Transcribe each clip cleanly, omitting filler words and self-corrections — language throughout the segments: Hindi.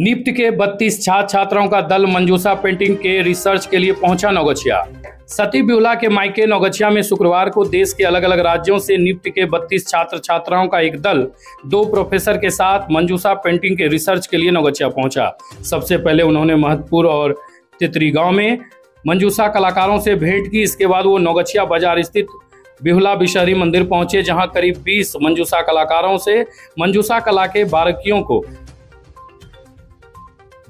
निफ्ट के 32 छात्र छात्राओं का दल मंजूषा पेंटिंग के रिसर्च के लिए पहुंचा नौगछिया। सती बिहुला के मायके नौगछिया में शुक्रवार को देश के अलग अलग राज्यों से निफ्ट के 32 छात्र छात्राओं का एक दल 2 प्रोफेसर के साथ मंजूषा पेंटिंग के रिसर्च के लिए नौगछिया पहुंचा। सबसे पहले उन्होंने महतपुर और तितरी गांव में मंजूषा कलाकारों से भेंट की। इसके बाद वो नौगछिया बाजार स्थित बिहुला बिशहरी मंदिर पहुंचे, जहां करीब 20 मंजूषा कलाकारों से मंजूषा कला के बारीकियों को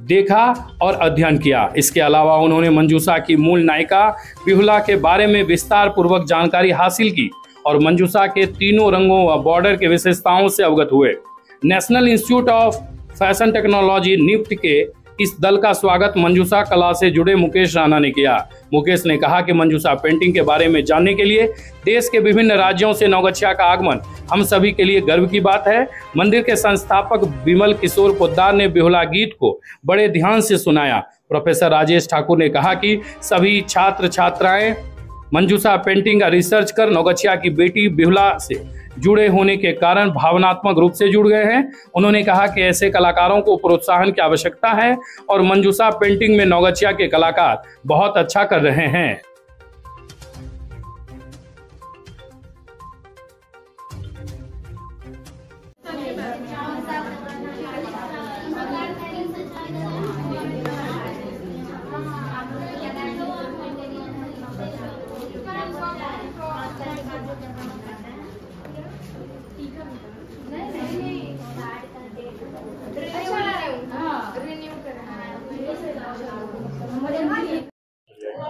देखा और अध्ययन किया। इसके अलावा उन्होंने मंजूषा की मूल नायिका बिहुला के बारे में विस्तार पूर्वक जानकारी हासिल की और मंजूषा के तीनों रंगों व बॉर्डर के विशेषताओं से अवगत हुए। National institute of fashion technology NIFT के इस दल का स्वागत मंजूषा कला से जुड़े मुकेश राणा ने किया। मुकेश ने कहा कि मंजूषा पेंटिंग के बारे में जानने के लिए देश के विभिन्न राज्यों से नौगछिया का आगमन हम सभी के लिए गर्व की बात है। मंदिर के संस्थापक विमल किशोर पोद्दार ने बिहुला गीत को बड़े ध्यान से सुनाया। प्रोफेसर राजेश ठाकुर ने कहा कि सभी छात्र छात्राएं मंजूषा पेंटिंग का रिसर्च कर नौगछिया की बेटी बिहुला से जुड़े होने के कारण भावनात्मक रूप से जुड़ गए हैं। उन्होंने कहा कि ऐसे कलाकारों को प्रोत्साहन की आवश्यकता है और मंजूषा पेंटिंग में नौगछिया के कलाकार बहुत अच्छा कर रहे हैं।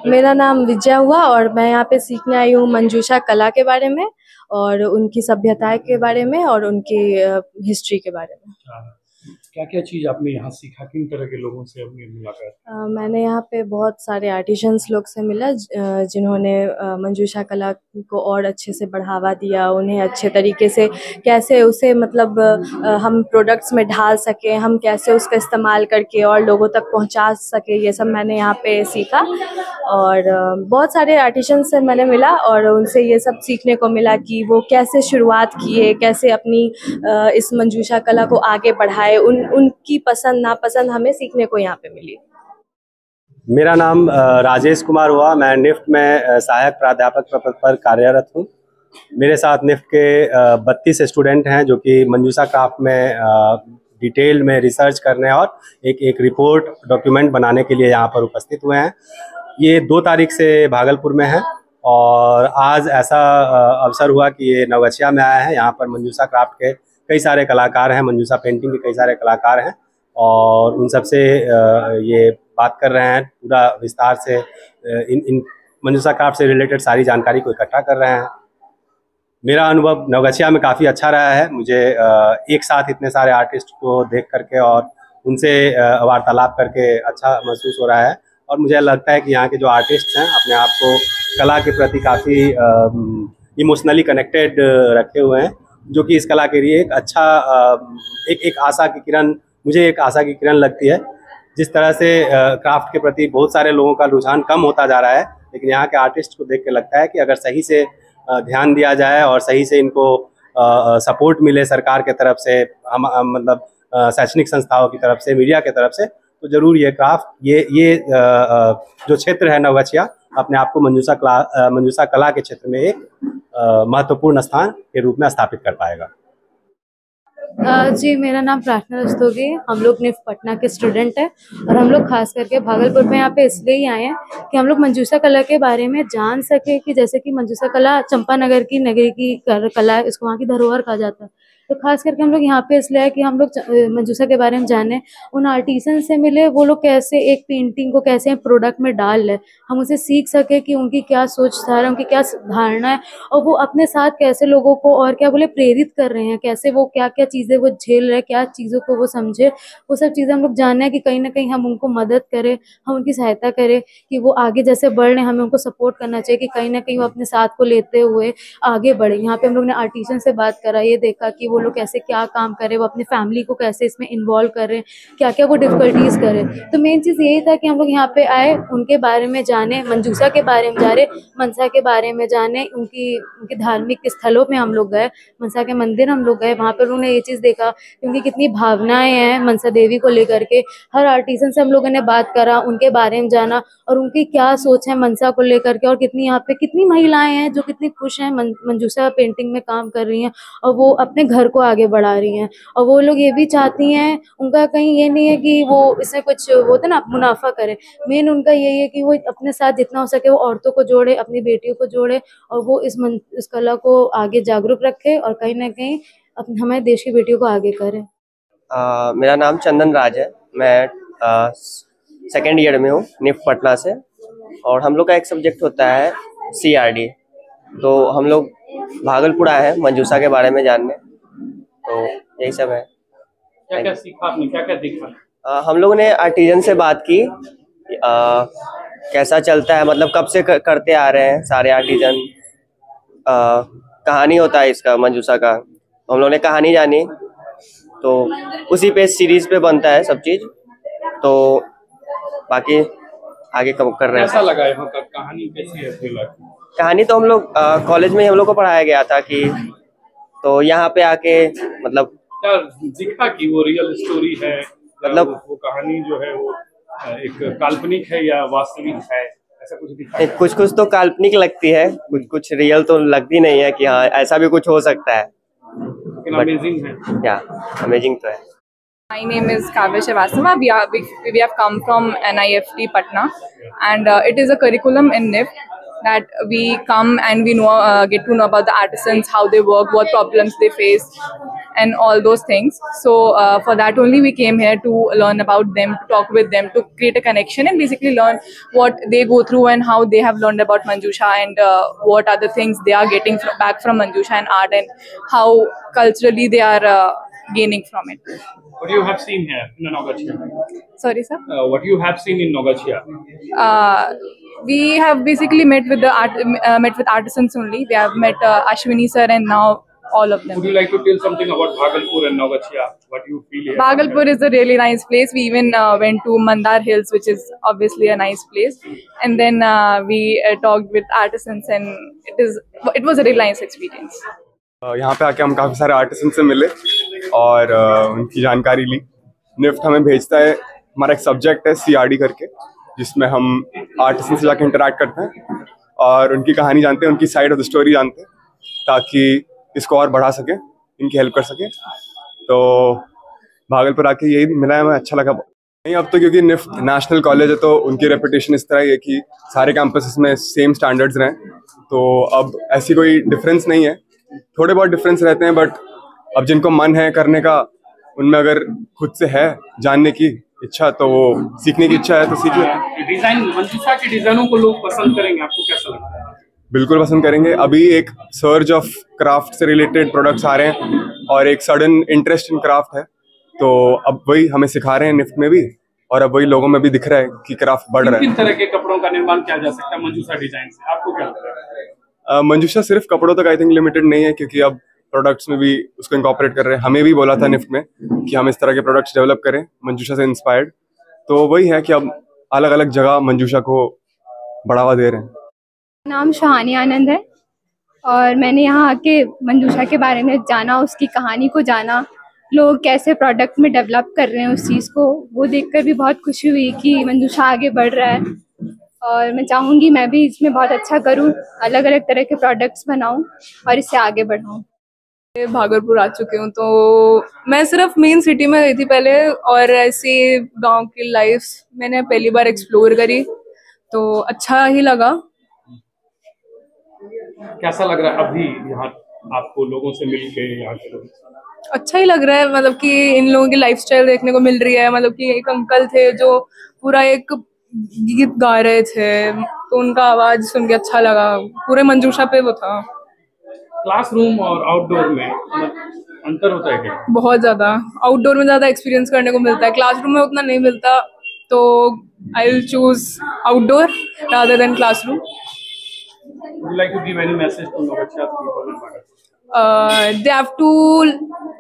मेरा नाम विजया हुआ और मैं यहाँ पे सीखने आई हूँ मंजूषा कला के बारे में और उनकी सभ्यता के बारे में और उनकी हिस्ट्री के बारे में। क्या क्या चीज़ आपने यहाँ सीखा, किन तरह के लोगों से अपनी मुलाकात? मैंने यहाँ पे बहुत सारे आर्टिशंस लोग से मिला जिन्होंने मंजूषा कला को और अच्छे से बढ़ावा दिया, उन्हें अच्छे तरीके से कैसे उसे मतलब हम प्रोडक्ट्स में ढाल सकें, हम कैसे उसका इस्तेमाल करके और लोगों तक पहुँचा सके, ये सब मैंने यहाँ पे सीखा। और बहुत सारे आर्टिशंस से मैंने मिला और उनसे ये सब सीखने को मिला कि वो कैसे शुरुआत किए, कैसे अपनी इस मंजूषा कला को आगे बढ़ाए, उनकी पसंद नापसंद हमें सीखने को यहाँ पे मिली। मेरा नाम राजेश कुमार हुआ। मैं निफ्ट में सहायक प्राध्यापक पद पर कार्यरत हूँ। मेरे साथ निफ्ट के 32 स्टूडेंट हैं जो कि मंजूषा क्राफ्ट में डिटेल में रिसर्च करने और एक रिपोर्ट डॉक्यूमेंट बनाने के लिए यहाँ पर उपस्थित हुए हैं। ये 2 तारीख से भागलपुर में है और आज ऐसा अवसर हुआ कि ये नौगछिया में आया है। यहाँ पर मंजूषा क्राफ्ट के कई सारे कलाकार हैं, मंजूषा पेंटिंग के कई सारे कलाकार हैं और उन सब से ये बात कर रहे हैं, पूरा विस्तार से इन मंजूषा क्राफ्ट से रिलेटेड सारी जानकारी को इकट्ठा कर रहे हैं। मेरा अनुभव नौगछिया में काफ़ी अच्छा रहा है। मुझे एक साथ इतने सारे आर्टिस्ट को देख करके और उनसे वार्तालाप करके अच्छा महसूस हो रहा है और मुझे लगता है कि यहाँ के जो आर्टिस्ट हैं अपने आप को कला के प्रति काफ़ी इमोशनली कनेक्टेड रखे हुए हैं, जो कि इस कला के लिए एक अच्छा एक आशा की किरण, मुझे एक आशा की किरण लगती है। जिस तरह से क्राफ्ट के प्रति बहुत सारे लोगों का रुझान कम होता जा रहा है, लेकिन यहाँ के आर्टिस्ट को देख के लगता है कि अगर सही से ध्यान दिया जाए और सही से इनको सपोर्ट मिले सरकार के तरफ से, हम मतलब शैक्षणिक संस्थाओं की तरफ से, मीडिया की तरफ से, तो जरूर ये क्राफ्ट ये जो क्षेत्र है नौगछिया अपने आप को मंजूषा कला के क्षेत्र में एक महत्वपूर्ण स्थान के रूप में स्थापित कर पाएगा। जी, मेरा नाम प्रार्थना रस्तोगी। हम लोग निफ्ट पटना के स्टूडेंट हैं और हम लोग खास करके भागलपुर में यहाँ पे इसलिए ही आए हैं कि हम लोग मंजूषा कला के बारे में जान सके कि जैसे कि मंजूषा कला चंपानगर की नगरी की कला है, इसको वहाँ की धरोहर कहा जाता है। तो खास करके हम लोग यहाँ पे इसलिए है कि हम लोग मंजूषा के बारे में जाने, उन आर्टिसन से मिले, वो लोग कैसे एक पेंटिंग को कैसे प्रोडक्ट में डाल ले, हम उसे सीख सके कि उनकी क्या सोच धारा, उनकी क्या धारणा है और वो अपने साथ कैसे लोगों को और क्या बोले प्रेरित कर रहे हैं, कैसे वो क्या क्या चीज़ें वो झेल रहे हैं, क्या चीज़ों को वो समझे, वो सब चीज़ें हम लोग जानना है कि कहीं ना कहीं हम उनको मदद करें, हम उनकी सहायता करें कि वो आगे जैसे बढ़ रहे हैं, हमें उनको सपोर्ट करना चाहिए कि कहीं ना कहीं वो अपने साथ को लेते हुए आगे बढ़े। यहाँ पे हम लोग ने आर्टिसन से बात करा, ये देखा कि वो लोग कैसे क्या काम कर रहे हैं, वो अपनी फैमिली को कैसे इसमें इन्वॉल्व कर रहे हैं, क्या क्या वो डिफ़िकल्टीज़ कर रहे हैं। तो मेन चीज़ यही था कि हम लोग यहाँ पे आए, उनके बारे में जाने, मंजूषा के बारे में जाने, मनसा के बारे में जाने, उनकी धार्मिक स्थलों में हम लोग गए, मनसा के मंदिर हम लोग गए, वहाँ पर उन्होंने ये चीज़ देखा कि उनकी कितनी भावनाएं हैं मनसा देवी को लेकर के। हर आर्टिसन से हम लोगों ने बात करा, उनके बारे में जाना और उनकी क्या सोच है मनसा को लेकर के, और कितनी यहाँ पे कितनी महिलाएं हैं जो कितनी खुश हैं मंजूषा पेंटिंग में काम कर रही हैं और वो अपने घर को आगे बढ़ा रही हैं। और वो लोग ये भी चाहती हैं, उनका कहीं ये नहीं है कि वो इससे कुछ वो होता ना मुनाफा करे, मेन उनका यही है कि वो अपने साथ जितना हो सके वो औरतों को जोड़े, अपनी बेटियों को जोड़े और वो इस कला को आगे जागरूक रखे और कहीं ना कहीं हमारे देश की बेटियों को आगे करें। मेरा नाम चंदन राज है। मैं सेकेंड ईयर में हूँ निफ्ट पटना से, और हम लोग का एक सब्जेक्ट होता है CRD। तो हम लोग भागलपुर आए हैं मंजूषा के बारे में जानने, तो यही सब है। क्या क्या सीखा आपने, क्या क्या देखा? हम लोगों ने आर्टिजन से बात की, कैसा चलता है, मतलब कब से करते आ रहे हैं सारे आर्टिजन, कहानी होता है इसका मंजूषा का, हम लोगों ने कहानी जानी। तो उसी पे सीरीज पे बनता है सब चीज, तो बाकी आगे कब कर रहे हैं। कैसा लगा यहाँ का, कहानी कैसी है? कहानी तो हम लोग कॉलेज में ही हम लोग को पढ़ाया गया था कि, तो यहाँ पे आके मतलब क्या दिखा कि वो रियल स्टोरी है, मतलब वो कहानी जो है वो एक काल्पनिक है या वास्तविक है, ऐसा कुछ दिखा? कुछ कुछ तो काल्पनिक लगती है, कुछ कुछ रियल तो लगती नहीं है कि हाँ ऐसा भी कुछ हो सकता है। अमेजिंग है, या अमेजिंग तो है। My name is Kavya Srivastava. We have come from NIFT Patna, and it is a curriculum in NIFT that we come and we know, get to know about the artisans, how they work, what problems they face, and all those things. So for that only we came here to learn about them, to talk with them, to create a connection, and basically learn what they go through and how they have learned about Manjusha, and what are the things they are getting back from Manjusha and art, and how culturally they are gaining from it. What you have seen here in Nogachia? Sorry, sir. What you have seen in Nogachia? We have basically met with artisans only. We have met Ashwini sir and now all of them. Would you like to tell something about Bhagalpur and Nogachia? What you feel here? Bhagalpur is a really nice place. We even went to Mandar Hills, which is obviously a nice place. And then we talked with artisans, and it was a really nice experience. यहाँ पे आके हम काफ़ी सारे आर्टिसन से मिले और उनकी जानकारी ली। निफ्ट हमें भेजता है, हमारा एक सब्जेक्ट है CRD करके, जिसमें हम आर्टिसन से जाके इंटरेक्ट करते हैं और उनकी कहानी जानते हैं, उनकी साइड ऑफ द स्टोरी जानते हैं, ताकि इसको और बढ़ा सकें, इनकी हेल्प कर सकें। तो भागलपुर आके यही मिला है, हमें अच्छा लगा। नहीं अब तो क्योंकि निफ्ट नेशनल कॉलेज है तो उनकी रेपुटेशन इस तरह है कि सारे कैंपसेस में सेम स्टैंडर्ड्स रहें, तो अब ऐसी कोई डिफरेंस नहीं है। थोड़े बहुत डिफरेंस रहते हैं, बट अब जिनको मन है करने का, उनमें अगर खुद से है जानने की इच्छा, तो वो सीखने की इच्छा है तो सीख लेते। डिजाइन, मंजूषा के डिजाइनों को लोग पसंद करेंगे, आपको कैसा लगता है? बिल्कुल पसंद करेंगे। अभी एक सर्ज ऑफ क्राफ्ट से रिलेटेड प्रोडक्ट्स आ रहे हैं और एक सडन इंटरेस्ट इन क्राफ्ट है, तो अब वही हमें सिखा रहे हैं निफ्ट में भी, और अब वही लोगों में भी दिख रहा है कि क्राफ्ट बढ़ रहा है। किन तरह के कपड़ों का निर्माण किया जा सकता है मंजूषा डिजाइन से, आपको क्या लगता है? मंजूषा सिर्फ कपड़ों तक आई थिंक लिमिटेड नहीं है, क्योंकि अब प्रोडक्ट्स में भी उसको इंकॉर्पोरेट कर रहे हैं। हमें भी बोला था निफ्ट में कि हम इस तरह के प्रोडक्ट्स डेवलप करें मंजूषा से इंस्पायर्ड, तो वही है कि अब अलग अलग जगह मंजूषा को बढ़ावा दे रहे हैं। नाम शहानी आनंद है और मैंने यहाँ आके मंजूषा के बारे में जाना, उसकी कहानी को जाना, लोग कैसे प्रोडक्ट में डेवलप कर रहे हैं उस चीज़ को, वो देखकर भी बहुत खुशी हुई कि मंजूषा आगे बढ़ रहा है। और मैं चाहूँगी मैं भी इसमें बहुत अच्छा करूँ, अलग अलग तरह के प्रोडक्ट्स बनाऊँ और इससे आगे बढ़ाऊँ। भागलपुर आ चुकी हूँ, तो मैं सिर्फ मेन सिटी में गई थी पहले, और ऐसे गांव की लाइफ मैंने पहली बार एक्सप्लोर करी, तो अच्छा ही लगा। कैसा लग रहा है अभी यहाँ आपको लोगों से मिलके? यहाँ के लोग अच्छा ही लग रहा है, मतलब कि इन लोगों की लाइफस्टाइल देखने को मिल रही है। मतलब कि एक अंकल थे जो पूरा एक गीत गा रहे थे, तो उनका आवाज सुन के अच्छा लगा, पूरे मंजूषा पे वो था। क्लासरूम और आउटडोर में अंतर होता है क्या? बहुत ज्यादा, आउटडोर में ज्यादा एक्सपीरियंस करने को मिलता है, क्लासरूम में उतना नहीं मिलता, तो I will choose outdoor rather than classroom. Would you like to give any message to Nogachia people in Bhagalpur? they have to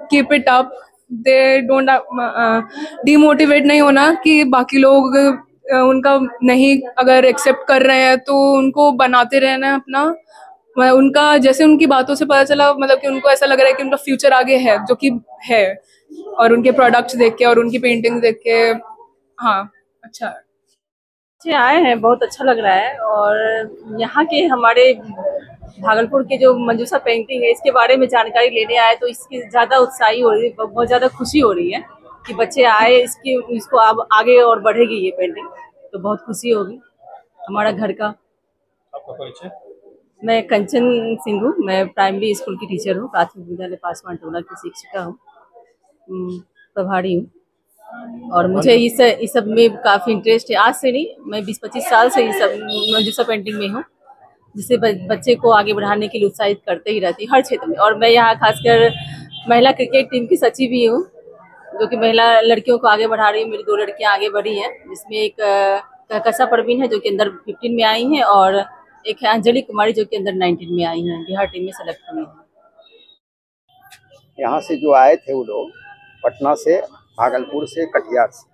keep it up. They don't demotivate नहीं होना कि बाकी लोग उनका नहीं अगर एक्सेप्ट कर रहे हैं तो उनको बनाते रहना है अपना। उनका जैसे उनकी बातों से पता चला मतलब कि उनको ऐसा लग रहा है कि उनका फ्यूचर आगे है, जो कि है, और उनके प्रोडक्ट्स देख के और उनकी पेंटिंग देख के हाँ अच्छा है। बच्चे आए हैं, बहुत अच्छा लग रहा है। और यहाँ के हमारे भागलपुर के जो मंजूषा पेंटिंग है इसके बारे में जानकारी लेने आए तो इसकी ज़्यादा उत्साही हो रही है, बहुत ज़्यादा खुशी हो रही है कि बच्चे आए, इसको अब आगे और बढ़ेगी ये पेंटिंग, तो बहुत खुशी होगी। हमारा घर का। आपका परिचय? मैं कंचन सिंह हूँ, मैं प्राइमरी स्कूल की टीचर हूँ, प्राथमिक विद्यालय पासवान टोला की शिक्षिका हूँ, प्रभारी हूँ। और मुझे इस सब में काफ़ी इंटरेस्ट है। आज से नहीं, मैं 20-25 साल से ये सब मंजूषा पेंटिंग में हूँ, जिससे बच्चे को आगे बढ़ाने के लिए उत्साहित करते ही रहती हर क्षेत्र में। और मैं यहाँ खासकर महिला क्रिकेट टीम की सचिव भी हूँ, जो कि महिला लड़कियों को आगे बढ़ा रही है। मेरी 2 लड़कियाँ आगे बढ़ी हैं, जिसमें एक कहकशा परवीन है जो कि अंदर 15 में आई हैं, और एक है अंजलि कुमारी जो कि अंदर 19 में आई हैं, बिहार टीम में सेलेक्ट हुई हैं। यहाँ से जो आए थे वो लोग पटना से, भागलपुर से, कटिहार से,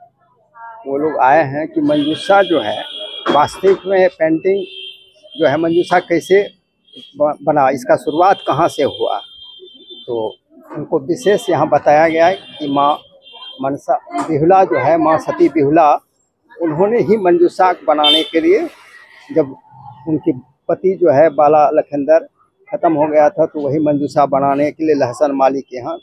वो लोग आए हैं कि मंजूषा जो है वास्तविक में पेंटिंग जो है मंजूषा कैसे बना, इसका शुरुआत कहाँ से हुआ। तो उनको विशेष यहाँ बताया गया है कि माँ मनसा बिहुला जो है, माँ सती बिहुला, उन्होंने ही मंजूषा बनाने के लिए, जब उनके पति जो है बाला लखेंदर ख़त्म हो गया था तो वही मंजूषा बनाने के लिए लहसन माली के यहाँ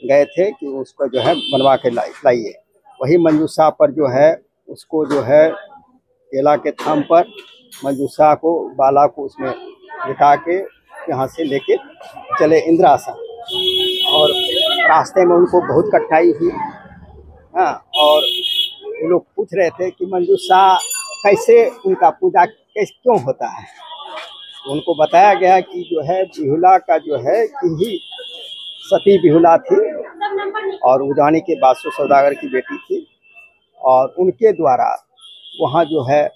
गए थे कि उसको जो है बनवा के लाइए। वही मंजूषा पर जो है उसको जो है केला के थाम पर मंजूषा को, बाला को उसमें लिटा के यहाँ से लेके चले इंद्रासन। और रास्ते में उनको बहुत कठिनाई हुई। हाँ, और वो लोग पूछ रहे थे कि मंजूषा कैसे, उनका पूजा कैसे क्यों होता है। तो उनको बताया गया कि जो है बिहुला का जो है कि ही सती बिहुला थी और उजानी के बासु सौदागर की बेटी थी, और उनके द्वारा वहाँ जो है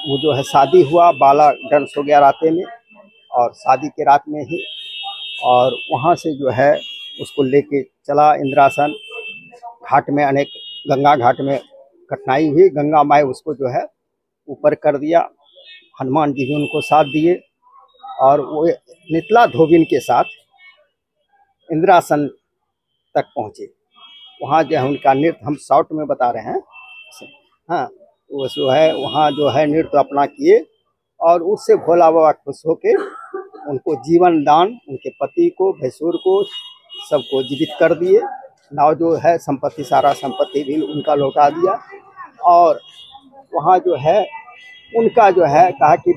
वो जो है शादी हुआ, बाला डांस हो गया राते में, और शादी के रात में ही, और वहाँ से जो है उसको लेके चला इंद्रासन घाट में। अनेक गंगा घाट में कठिनाई हुई, गंगा माई उसको जो है ऊपर कर दिया, हनुमान जी भी उनको साथ दिए, और वो नितला धोबिन के साथ इंद्रासन तक पहुँचे। वहाँ जो है उनका नृत्य हम शॉर्ट में बता रहे हैं। हाँ, वो जो है वहाँ जो है नृत्य अपना किए, और उससे भोला बाबा खुश होके उनको जीवन दान, उनके पति को, भैंसुर को, सबको जीवित कर दिए। नाव जो है संपत्ति, सारा संपत्ति भी उनका लौटा दिया। और वहाँ जो है उनका जो है कहा कि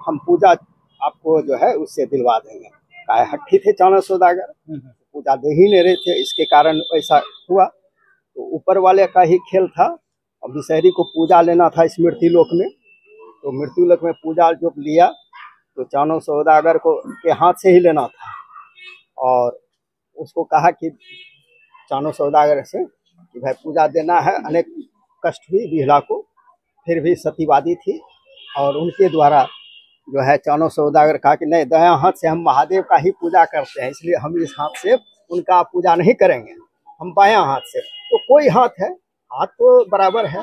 हम पूजा आपको जो है उससे दिलवा देंगे। कहा हट्ठी थे चाणक्य सौदागर, पूजा दे ही नहीं रहे थे, इसके कारण ऐसा हुआ। तो ऊपर वाले का ही खेल था। अब विषहरी को पूजा लेना था स्मृति लोक में, तो मृत्यु लोक में पूजा जो लिया तो चाणक्य सौदागर को के हाथ से ही लेना था। और उसको कहा कि चाणक्य सौदागर से कि भाई पूजा देना है। अनेक कष्ट हुई बिहुला को, फिर भी सतीवादी थी, और उनके द्वारा जो है चाणक्य सौदागर कहा कि नहीं, दायां हाथ से हम महादेव का ही पूजा करते हैं, इसलिए हम इस हाथ से उनका पूजा नहीं करेंगे, हम बायां हाथ से। तो कोई हाथ है, हाथ तो बराबर है,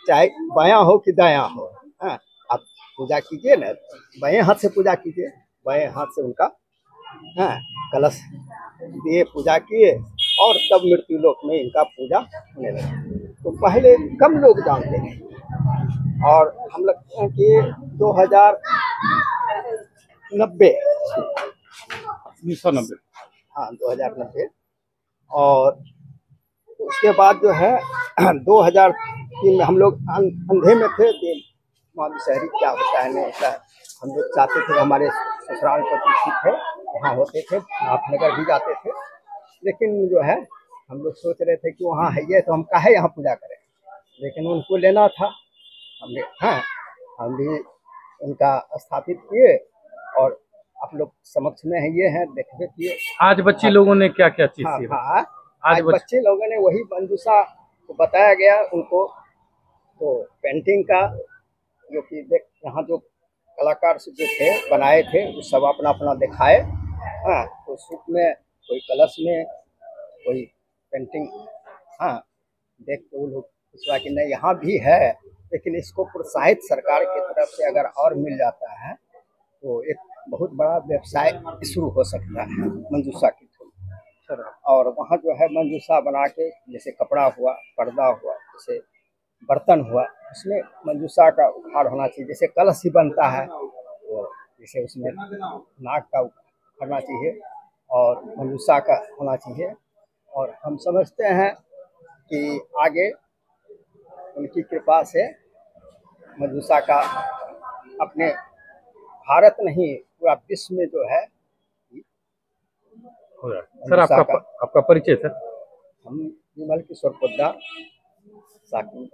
चाहे बायां हो कि दायां हो। हाँ, आप पूजा कीजिए ना, बाएं हाथ से पूजा कीजिए। बाएं हाथ से उनका कलश दिए, पूजा किए, और तब मृत्यु लोक में इनका पूजा होने लगा। तो पहले कम लोग जानते थे, और हम लगते हैं कि 2090 हाँ 2090। और उसके बाद जो है 2003 में हम लोग अंधे में थे कि विषहरी क्या होता है नहीं होता है। हम लोग चाहते थे, हमारे ससुराल पर ठीक है, वहाँ होते थे, नाथनगर भी जाते थे, लेकिन जो है हम लोग सोच रहे थे कि वहाँ है ये, तो हम काहे यहाँ पूजा करें। लेकिन उनको लेना था, हमने हम भी उनका स्थापित किए, और आप लोग समक्ष में है ये है, देखते किए। आज बच्चे लोगों ने क्या क्या चीज सीखा? हाँ, आज बच्चे लोगों ने वही मंजूषा को बताया गया उनको, तो पेंटिंग का जो कि यहाँ जो कलाकार से जो थे बनाए थे वो सब अपना अपना दिखाए। हाँ, तो सूप में, कोई कलश में, कोई पेंटिंग। हाँ, देख के वो लोग विश्वास कि नहीं यहाँ भी है, लेकिन इसको प्रोत्साहित सरकार की तरफ से अगर और मिल जाता है तो एक बहुत बड़ा व्यवसाय शुरू हो सकता है मंजूषा के थ्रू। और वहाँ जो है मंजूषा बना के, जैसे कपड़ा हुआ, पर्दा हुआ, जैसे बर्तन हुआ, उसमें मंजूषा का उपहार होना चाहिए। जैसे कलश ही बनता है तो जैसे उसमें नाग का होना चाहिए और मंजूषा का होना चाहिए। और हम समझते हैं कि आगे उनकी कृपा से मंजूषा का अपने भारत नहीं पूरा विश्व में जो है सर आपका परिचय सर। हम विमल किशोर पोद्दार, साकिन